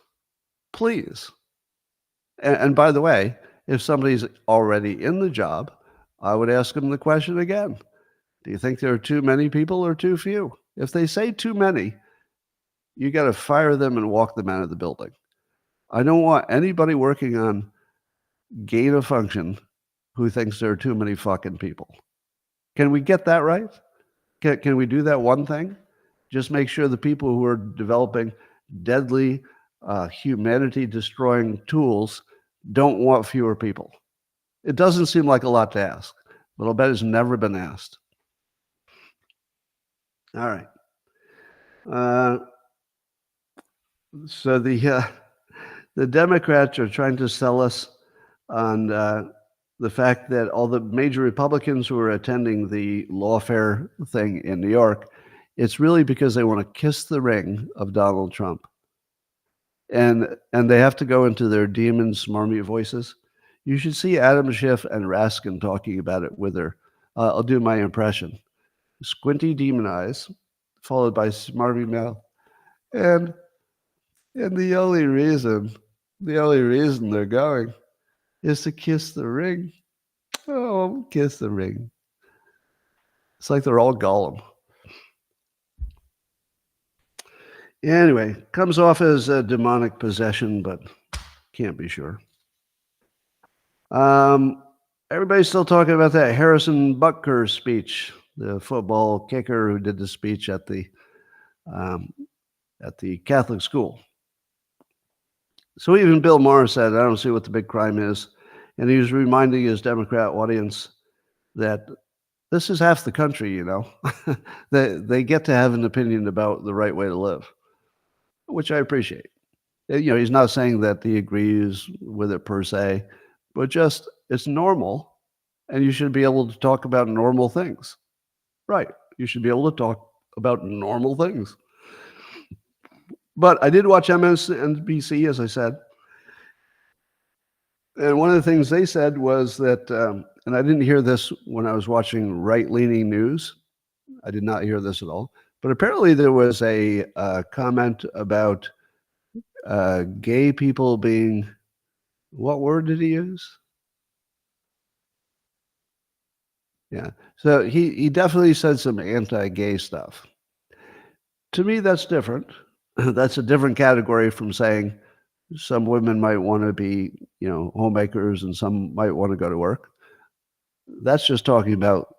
please. And by the way, if somebody's already in the job, I would ask them the question again. Do you think there are too many people or too few? If they say too many, you got to fire them and walk them out of the building. I don't want anybody working on gain of function who thinks there are too many fucking people. Can we get that right? Can we do that one thing? Just make sure the people who are developing deadly, humanity-destroying tools don't want fewer people. It doesn't seem like a lot to ask, but I'll bet it's never been asked. All right. So the Democrats are trying to sell us on the fact that all the major Republicans who are attending the lawfare thing in New York, it's really because they want to kiss the ring of Donald Trump. And they have to go into their demon smarmy voices. You should see Adam Schiff and Raskin talking about it with her. I'll do my impression. Squinty demon eyes, followed by smarmy mouth. And the only reason they're going is to kiss the ring. Oh, kiss the ring. It's like they're all Gollum. Anyway, comes off as a demonic possession, but can't be sure. Everybody's still talking about that Harrison Butker speech, the football kicker who did the speech at the Catholic school. So even Bill Maher said, I don't see what the big crime is. And he was reminding his Democrat audience that this is half the country, you know. they get to have an opinion about the right way to live, which I appreciate. You know, he's not saying that he agrees with it per se, but just it's normal, and you should be able to talk about normal things. Right. You should be able to talk about normal things. But I did watch MSNBC, as I said. And one of the things they said was that, and I didn't hear this when I was watching right-leaning news. I did not hear this at all. But apparently there was a comment about gay people being, what word did he use? Yeah. So he definitely said some anti-gay stuff. To me, that's different. That's a different category from saying some women might want to be, you know, homemakers and some might want to go to work. That's just talking about,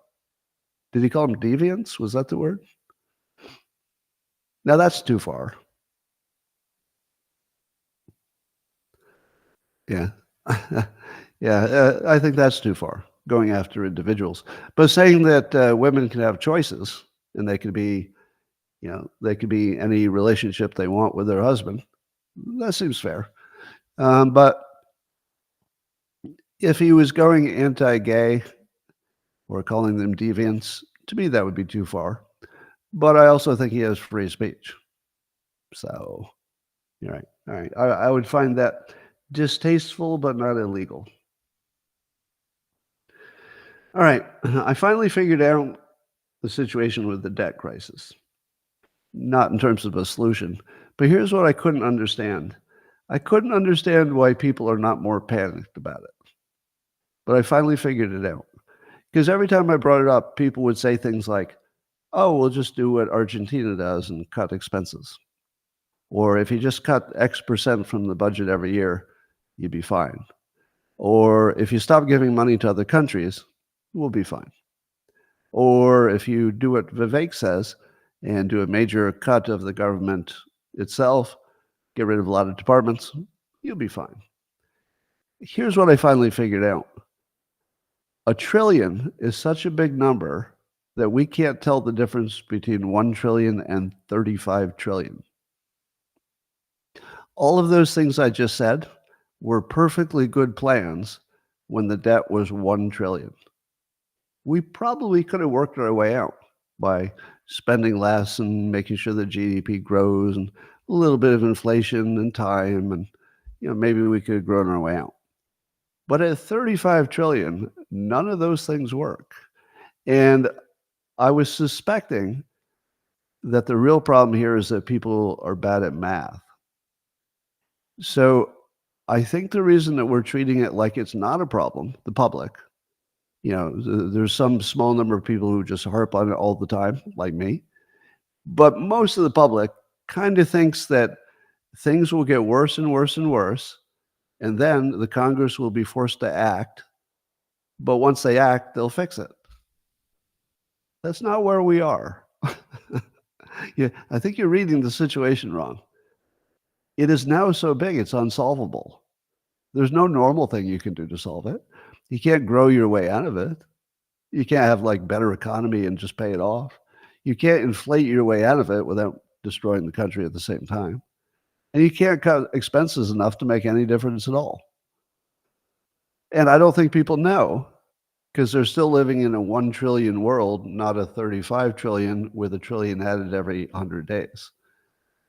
did he call them deviants? Was that the word? Now that's too far. Yeah. Yeah, I think that's too far, going after individuals. But saying that women can have choices and they can be, you know, they could be any relationship they want with their husband, that seems fair. But if he was going anti-gay or calling them deviants, to me, that would be too far. But I also think he has free speech. So, you're right. All right. I would find that distasteful, but not illegal. All right. I finally figured out the situation with the debt crisis. Not in terms of a solution, but here's what I couldn't understand. I couldn't understand why people are not more panicked about it. But I finally figured it out. Because every time I brought it up, people would say things like, oh, we'll just do what Argentina does and cut expenses. Or if you just cut X percent from the budget every year, you'd be fine. Or if you stop giving money to other countries, we'll be fine. Or if you do what Vivek says and do a major cut of the government itself, get rid of a lot of departments, you'll be fine. Here's what I finally figured out. $1 trillion is such a big number that we can't tell the difference between 1 trillion and 35 trillion. All of those things I just said were perfectly good plans when the debt was 1 trillion. We probably could have worked our way out by spending less and making sure the GDP grows and a little bit of inflation and time, and you know, maybe we could have grown our way out. But at 35 trillion, none of those things work. And I was suspecting that the real problem here is that people are bad at math. So I think the reason that we're treating it like it's not a problem, the public, there's some small number of people who just harp on it all the time, like me, but most of the public kind of thinks that things will get worse and worse and worse, and then the Congress will be forced to act, but once they act, they'll fix it. That's not where we are. Yeah, I think you're reading the situation wrong. It is now so big, it's unsolvable. There's no normal thing you can do to solve it. You can't grow your way out of it. You can't have like better economy and just pay it off. You can't inflate your way out of it without destroying the country at the same time. And you can't cut expenses enough to make any difference at all. And I don't think people know, because they're still living in a 1 trillion world, not a 35 trillion with a trillion added every 100 days.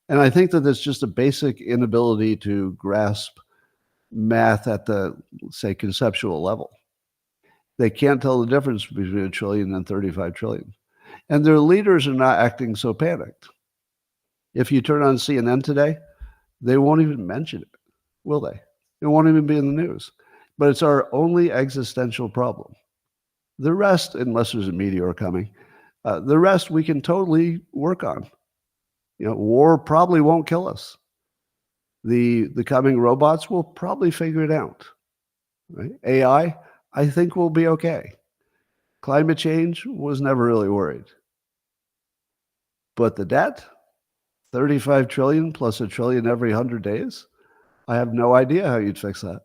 And I think that there's just a basic inability to grasp math at the, say, conceptual level. They can't tell the difference between a trillion and 35 trillion. And their leaders are not acting so panicked. If you turn on CNN today, they won't even mention it, will they? It won't even be in the news. But it's our only existential problem. The rest, unless there's a meteor coming, the rest we can totally work on. War probably won't kill us. The coming robots will probably figure it out. Right? AI, I think we'll be okay. Climate change was never really worried. But the debt, 35 trillion plus a trillion every 100 days, I have no idea how you'd fix that.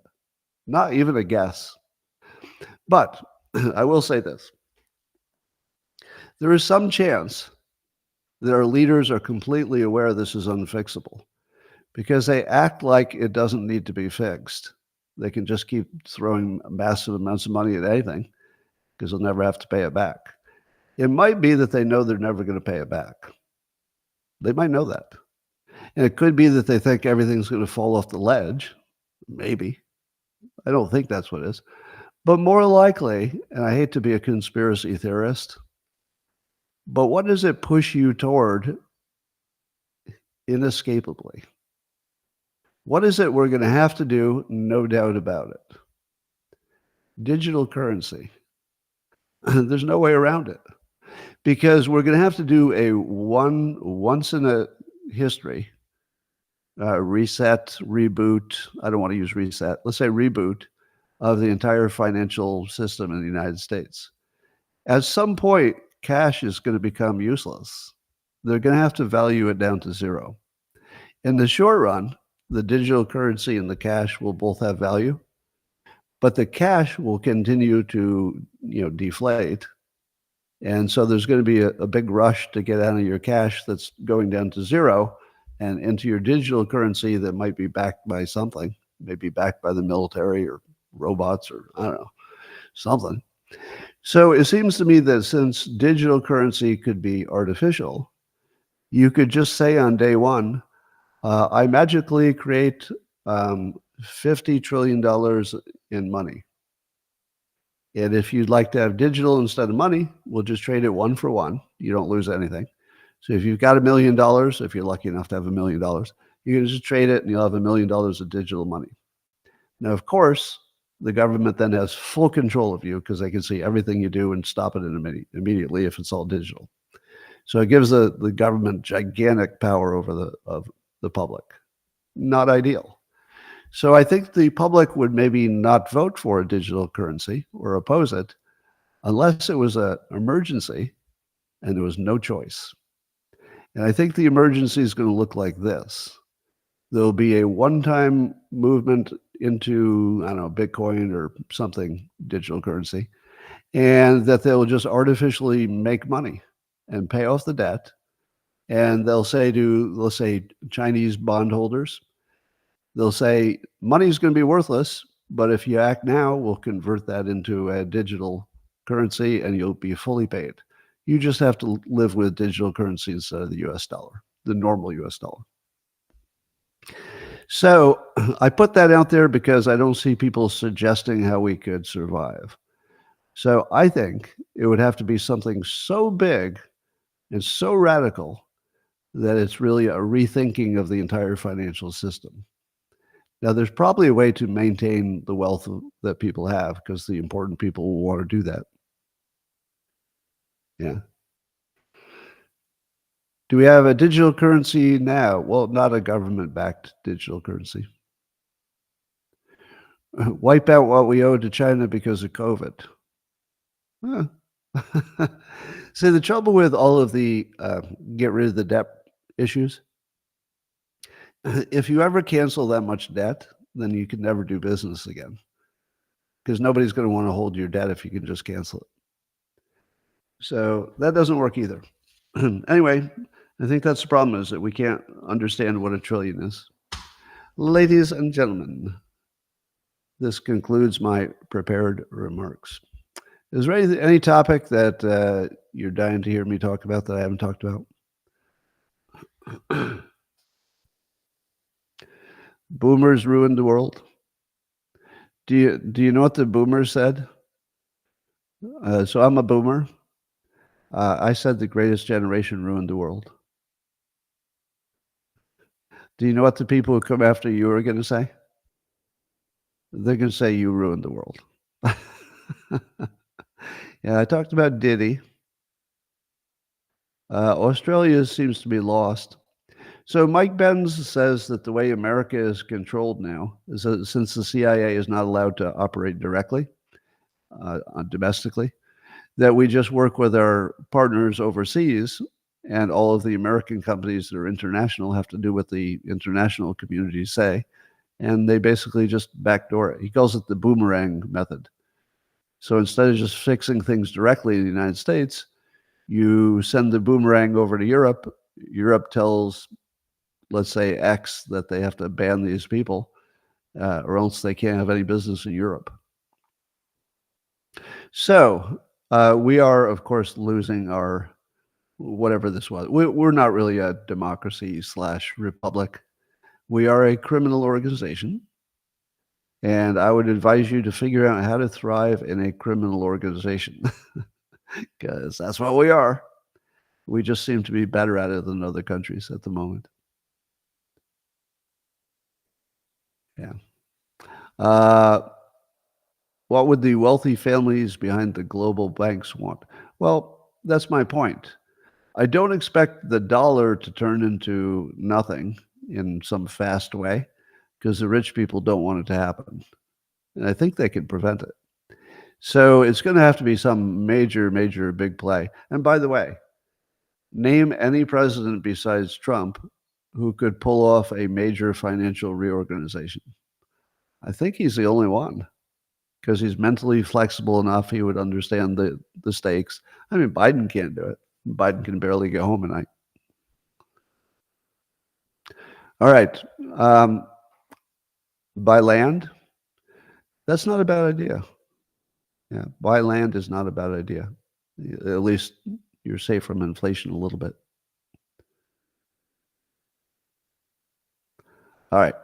Not even a guess. But I will say this. There is some chance that our leaders are completely aware this is unfixable because they act like it doesn't need to be fixed. They can just keep throwing massive amounts of money at anything because they'll never have to pay it back. It might be that they know they're never going to pay it back. They might know that. And it could be that they think everything's going to fall off the ledge. Maybe. I don't think that's what it is. But more likely, and I hate to be a conspiracy theorist, but what does it push you toward inescapably? What is it we're going to have to do? No doubt about it. Digital currency. There's no way around it. Because we're going to have to do a once in a history reset, reboot. I don't want to use reset. Let's say reboot of the entire financial system in the United States. At some point, cash is going to become useless. They're going to have to value it down to zero. In the short run, the digital currency and the cash will both have value, but the cash will continue to, deflate. And so there's going to be a big rush to get out of your cash that's going down to zero and into your digital currency that might be backed by something, maybe backed by the military or robots or I don't know, something. So it seems to me that since digital currency could be artificial, you could just say on day one, I magically create $50 trillion in money. And if you'd like to have digital instead of money, we'll just trade it one for one. You don't lose anything. So if you've got $1 million, if you're lucky enough to have $1 million, you can just trade it and you'll have $1 million of digital money. Now, of course, the government then has full control of you because they can see everything you do and stop it immediately if it's all digital. So it gives the government gigantic power over the public. Not ideal. So I think the public would maybe not vote for a digital currency or oppose it unless it was an emergency and there was no choice. And I think the emergency is going to look like this. There'll be a one-time movement into, I don't know, Bitcoin or something, digital currency, and that they'll just artificially make money and pay off the debt. And they'll say to, let's say, Chinese bondholders, they'll say, money's going to be worthless, but if you act now, we'll convert that into a digital currency and you'll be fully paid. You just have to live with digital currency instead of the US dollar, the normal US dollar. So I put that out there because I don't see people suggesting how we could survive. So I think it would have to be something so big and so radical that it's really a rethinking of the entire financial system. Now, there's probably a way to maintain the wealth that people have because the important people will want to do that. Yeah. Do we have a digital currency now? Well, not a government-backed digital currency. Wipe out what we owe to China because of COVID. Huh. See, the trouble with all of the get rid of the debt issues, if you ever cancel that much debt, then you can never do business again because nobody's going to want to hold your debt if you can just cancel it. So that doesn't work either. Anyway, I think that's the problem, is that we can't understand what a trillion is. Ladies and gentlemen, this concludes my prepared remarks. Is there any topic that you're dying to hear me talk about that I haven't talked about? Boomers ruined the world. Do you know what the boomers said? So I'm a boomer. I said the greatest generation ruined the world. Do you know what the people who come after you are going to say? They're going to say you ruined the world. Yeah, I talked about Diddy. Australia seems to be lost. So Mike Benz says that the way America is controlled now is that since the CIA is not allowed to operate directly, domestically, that we just work with our partners overseas, and all of the American companies that are international have to do what the international communities say, and they basically just backdoor it. He calls it the boomerang method. So instead of just fixing things directly in the United States, you send the boomerang over to Europe. Europe tells, let's say, X that they have to ban these people, or else they can't have any business in Europe. So we are, of course, losing our whatever this was. We're not really a democracy / republic. We are a criminal organization. And I would advise you to figure out how to thrive in a criminal organization, because that's what we are. We just seem to be better at it than other countries at the moment. Yeah. What would the wealthy families behind the global banks want? Well, that's my point. I don't expect the dollar to turn into nothing in some fast way, because the rich people don't want it to happen. And I think they can prevent it. So it's going to have to be some major, major big play. And by the way, name any president besides Trump who could pull off a major financial reorganization. I think he's the only one, because he's mentally flexible enough. He would understand the stakes. I mean, Biden can't do it. Biden can barely get home at night. All right. Buy land. That's not a bad idea. Yeah, buy land is not a bad idea. At least you're safe from inflation a little bit. All right.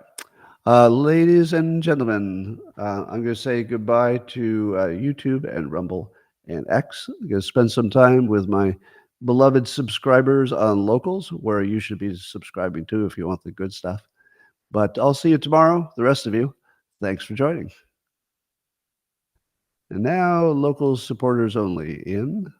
Ladies and gentlemen, I'm going to say goodbye to YouTube and Rumble and X. I'm going to spend some time with my beloved subscribers on Locals, where you should be subscribing to if you want the good stuff. But I'll see you tomorrow, the rest of you. Thanks for joining. And now, Locals supporters only in